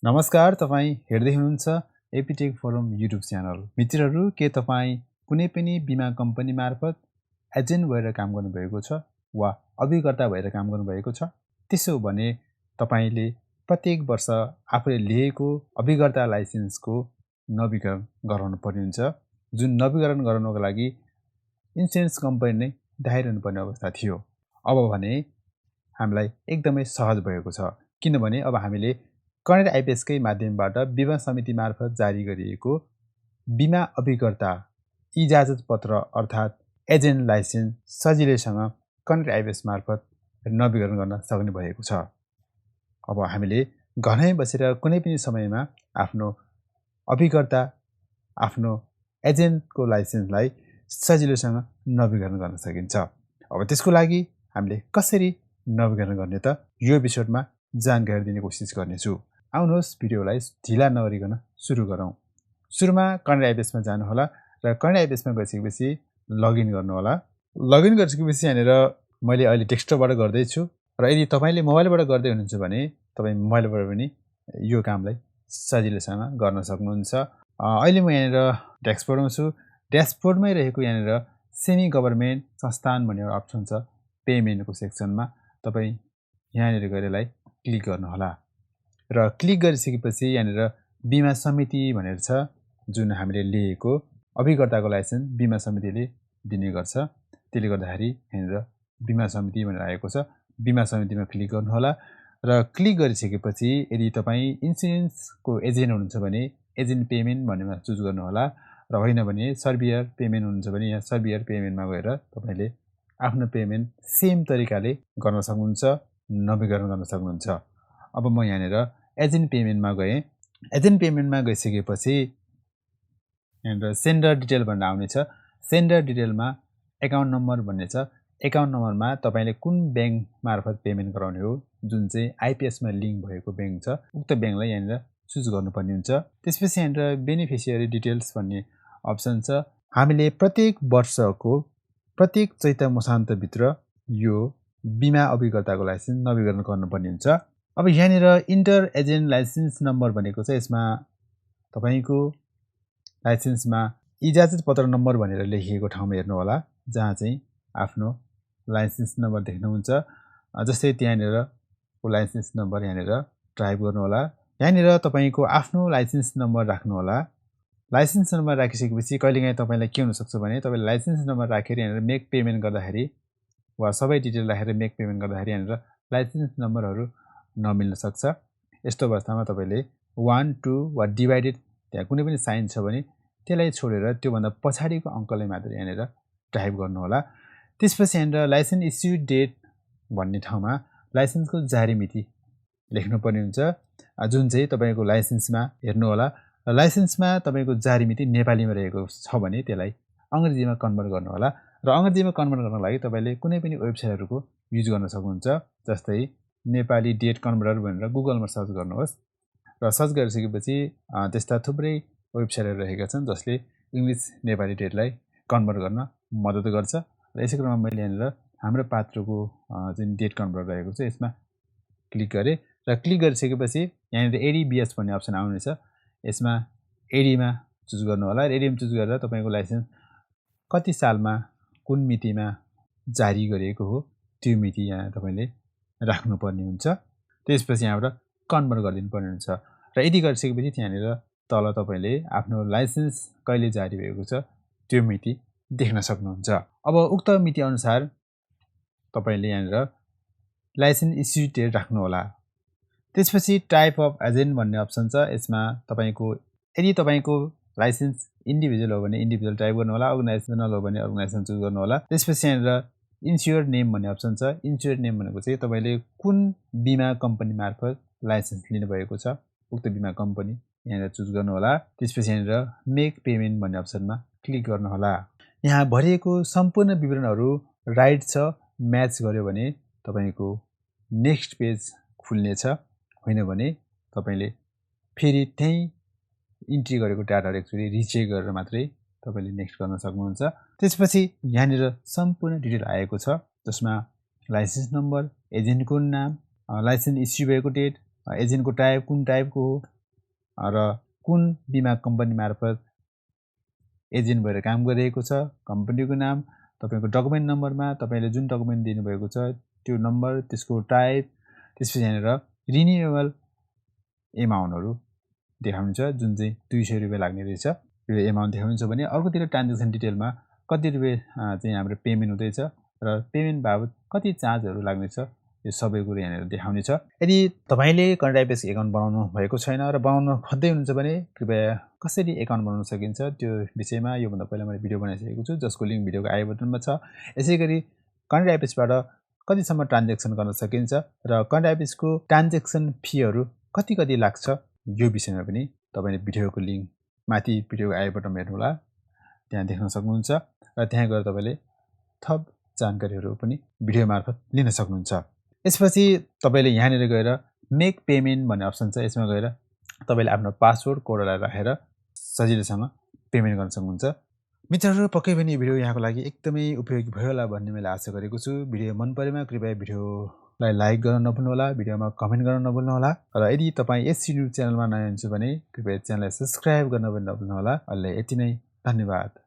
नमस्कार, तपाई हेर्दै हुनुहुन्छ एपीटेक फोरम युट्युब च्यानल। मित्रहरू, के तपाई कुनै पनि बीमा कम्पनी मार्फत एजेन्ट भएर काम गर्नुभएको छ वा अभिकर्ता भएर काम गर्नुभएको छ? त्यसो भने तपाईले प्रत्येक वर्ष आफूले लिएको अभिकर्ता लाइसेन्सको नवीकरण गराउनु पर्ने हुन्छ, जुन नवीकरण गराउनको लागि इन्स्योरेन्स कम्पनी नै धाइरहनु पर्ने अवस्था थियो। अब भने हामीलाई एकदमै सहज भएको छ, किनभने अब हामीले करेन्ट IPS कै माध्यमबाट बीमा समिति मार्फत जारी गरिएको बीमा अभिकर्ता इजाजत पत्र अर्थात् एजेन्ट लाइसेन्स सजिलैसँग करेन्ट IPS मार्फत नवीकरण गर्न सक्ने भएको छ। अब हामीले घरमै बसेर कुनै पनि समयमा आफ्नो अभिकर्ता आफ्नो एजेन्टको लाइसेन्सलाई सजिलैसँग नवीकरण गर्न सकिन्छ। अब त्यसको लागि हामीले कसरी नवीकरण गर्ने त यो एपिसोडमा जानकारी दिने कोसिस गर्नेछु। आउनुहोस् भिडियोलाई ढिला नगरिकन सुरु गरौँ। सुरुमा करेन्ट IPS मा जानुहोला र करेन्ट IPS मा गइसकेपछि लगइन गर्नुहोला। लगइन गरिसकेपछि यहाँनिर मैले अहिले डेस्कटपबाट गर्दैछु र यदि तपाईले मोबाइलबाट गर्दै हुनुहुन्छ भने तपाई मोबाइलबाट पनि यो कामलाई सजिलैसँग गर्न सक्नुहुन्छ। अहिले म यहाँनिर डेस्कटपमा छु। डेस्कटपमै रहेको यहाँनिर सेमी गभर्नमेन्ट संस्थान भन्ने एउटा अप्सन छ। पेमेन्टको सेक्सनमा तपाई यहाँनिर गएर यसलाई क्लिक गर्नुहोला र क्लिक गरिसकेपछि यहाँनिर बीमा समिति भनेर छ, जुन हामीले लिएको अभिकर्ताको लाइसेन्स बीमा समितिले दिने गर्छ। त्यसले गर्दाखेरि यहाँनिर बीमा समिति भनेर आएको छ। बीमा समितिमा क्लिक गर्नुहोला र क्लिक गरिसकेपछि यदि तपाई इन्स्योरेन्सको एजेन्ट हुनुहुन्छ भने एजेन्ट पेमेन्ट भन्नेमा चुज गर्नुहोला र होइन भने सर्भियर पेमेन्ट हुनुहुन्छ भने यहाँ सर्भियर पेमेन्टमा गएर तपाईले आफ्नो पेमेन्ट सेम तरिकाले गर्न सक्नुहुन्छ, नवीकरण गर्न सक्नुहुन्छ। अब म यहाँनिर एजेन्ट पेमेन्टमा गएँ। एजेन्ट पेमेन्टमा गइसकेपछि यहाँनिर सेन्डर डिटेल भनेर आउने छ। सेन्डर डिटेलमा एकाउन्ट नम्बर भन्ने छ। एकाउन्ट नम्बरमा तपाईले कुन ब्याङ्क मार्फत पेमेन्ट गराउने हो, जुन चाहिँ IPS मा लिङ्क भएको ब्याङ्क छ, उक्त ब्याङ्कलाई यहाँनिर चुज गर्नुपर्ने हुन्छ। त्यसपछि यहाँनिर बेनिफिसियरी डिटेल्स भन्ने अप्सन छ। हामीले प्रत्येक वर्षको प्रत्येक चैत मसान्तभित्र यो बीमा अभिकर्ताको लाइसेन्स नवीकरण गर्नुपर्ने हुन्छ। अब यहाँनिर इन्टर एजेन्ट लाइसेन्स नम्बर भनेको छ। यसमा तपाईको लाइसेन्समा इजाजत पत्र नम्बर भनेर लेखिएको ठाउँमा हेर्नु होला, जहाँ चाहिँ आफ्नो लाइसेन्स नम्बर देख्नुहुन्छ। जस्तै त्यहाँनिर लाइसेन्स नम्बर यहाँनिर टाइप गर्नु होला। यहाँनिर तपाईको आफ्नो लाइसेन्स नम्बर राख्नु होला। लाइसेन्स नम्बर राखिसकेपछि कहिलेकाहीँ तपाईलाई के हुन सक्छ भने तपाईले लाइसेन्स नम्बर राखेर यहाँनिर मेक पेमेन्ट गर्दाखेरि वा सबै डिटेल राखेर मेक पेमेन्ट गर्दाखेरि यहाँनिर लाइसेन्स नम्बरहरू नमिल्न सक्छ। यस्तो अवस्थामा तपाईले 1 2 वा डिभाइडेड त्यहाँ कुनै पनि साइन छ भने त्यसलाई छोडेर त्यो भन्दा पछाडीको अङ्कलाई मात्र यहाँनिर टाइप गर्नु होला। त्यसपछि यहाँनिर लाइसेन्स इस्यु डेट भन्ने ठाउँमा लाइसेन्सको जारी मिति लेख्नुपर्ने हुन्छ, जुन चाहिँ तपाईको लाइसेन्समा हेर्नु होला। लाइसेन्समा तपाईको जारी मिति नेपालीमा रहेको छ भने त्यसलाई अंग्रेजीमा कन्भर्ट गर्नु होला र अंग्रेजीमा कन्भर्ट गर्नको लागि तपाईले कुनै पनि वेबसाइटहरुको युज गर्न सक्नुहुन्छ। जस्तै नेपाली डेट कन्भर्टर भनेर गुगलमा सर्च गर्नुहोस् र सर्च गरिसकेपछि त्यस्ता थुप्रै वेबसाइटहरु रहेका छन् जसले इंग्लिश नेपाली डेटलाई कन्भर्ट गर्न मद्दत गर्छ। र यसै क्रममा मैले यहाँनिर हाम्रो पात्रको जुन डेट कन्भर्टर रहेको छ यसमा क्लिक गरे र क्लिक गरिसकेपछि यहाँनिर ADBS भन्ने अप्सन आउनेछ। यसमा एडीमा चुज गर्नु होला र एडीमा चुज गरेर तपाईको लाइसेन्स कति सालमा कुन मितिमा जारी गरिएको हो त्यो मिति यहाँ तपाईले राख्नु पर्ने हुन्छ। त्यसपछि यहाँबाट कन्भर्ट गरिदिनु पर्ने हुन्छ र यदि गरिसकेपछि त्यहाँनिर तल तपाईले आफ्नो लाइसेन्स कहिले जारी भएको छ त्यो मिति देख्न सक्नुहुन्छ। अब उक्त मिति अनुसार तपाईले यहाँनिर लाइसेन्स इस्यु डेट राख्नु होला। त्यसपछि टाइप अफ एजेन्ट भन्ने अप्सन छ। यसमा तपाईको यदि तपाईको लाइसेन्स इन्डिभिजुअल हो भने इन्डिभिजुअल टाइप गर्नु होला, अर्गनाइजेसनल हो भने अर्गनाइजेसन चुज गर्नु होला। त्यसपछि यहाँनिर इन्स्योर नेम भन्ने अप्सन छ। इन्स्योर नेम भनेको चाहिँ तपाईले कुन बीमा कम्पनी मार्फत लाइसेन्स लिनु भएको छ उक्त बीमा कम्पनी यहाँनिर चुज गर्नु होला। त्यसपछि यहाँनिर मेक पेमेन्ट भन्ने अप्सनमा क्लिक गर्नु होला। यहाँ भरिएको सम्पूर्ण विवरणहरू राइट छ, म्याच गर्यो भने तपाईको नेक्स्ट पेज खुल्ने छ, होइन भने तपाईले फेरि त्यही इन्ट्री गरेको डाटाहरु एक्चुअली रिचेक गरेर मात्रै तपाईले नेक्स्ट गर्न सक्नुहुन्छ। त्यसपछि यहाँनिर सम्पूर्ण डिटेल आएको छ, जसमा लाइसेन्स नम्बर, एजेन्टको नाम, लाइसेन्स इस्यु भएको डेट, एजेन्टको टाइप कुन टाइपको हो, र कुन बिमा कम्पनी मार्फत एजेन्ट भएर काम गरिरहेको छ, कम्पनीको नाम, तपाईको डकुमेन्ट नम्बरमा तपाईले जुन डकुमेन्ट दिनुभएको छ त्यो नम्बर, त्यसको टाइप, त्यसपछि यहाँनिर रिन्युएबल एमाउन्टहरु देखाउनुहुन्छ जुन चाहिँ 200 रुपैयाँ लाग्ने रहेछ। यो एमाउन्ट देखाउनुहुन्छ भने अर्कोतिर ट्रान्ज्याक्सन डिटेलमा कति रुपैयाँ चाहिँ हाम्रो पेमेन्ट हुँदैछ र पेमेन्ट बाबत कति चार्जहरु लाग्नेछ यो सबै कुरा यहाँनिर देखाउनेछ। यदि तपाईले करेन्ट आइपिएस एकाउन्ट बनाउनु भएको छैन र बनाउन खोज्दै हुनुहुन्छ भने कृपया कसरी एकाउन्ट बनाउन सकिन्छ त्यो विषयमा योभन्दा पहिला मैले भिडियो बनाइसकेको छु जसको लिंक भिडियोको आई बटनमा छ। यसैगरी करेन्ट आइपिएसबाट कतिसम्म ट्रान्ज्याक्सन गर्न सकिन्छ र करेन्ट आइपिएसको ट्रान्ज्याक्सन फीहरु कति लाग्छ यो विषयमा पनि तपाईले भिडियोको लिंक माथि भिडियोको आई बटनमा हेर्नु होला, त्यहाँ देख्न सक्नुहुन्छ र त्यहाँ गएर तपाईले थप जानकारीहरु पनि भिडियो मार्फत लिन सक्नुहुन्छ। यसपछि तपाईले यहाँनिर गएर मेक पेमेन्ट भन्ने अप्सन छ, यसमा गएर तपाईले आफ्नो पासवर्ड कोडलाई राखेर सजिलैसँग पेमेन्ट गर्न सक्नुहुन्छ। मित्रहरु पक्कै पनि भिडियो यहाँको लागि एकदमै उपयोगी भयो होला भन्ने मैले आशा गरेको छु। भिडियो मन परेमा कृपया भिडियोलाई लाइक गर्न नभुल्नु होला, भिडियोमा कमेन्ट गर्न नभुल्नु होला र यदि तपाई यस युट्युब च्यानलमा नयाँ हुनुहुन्छ भने कृपया च्यानललाई सब्स्क्राइब गर्न पनि नभुल्नु होला। अहिले यति नै, धन्यवाद।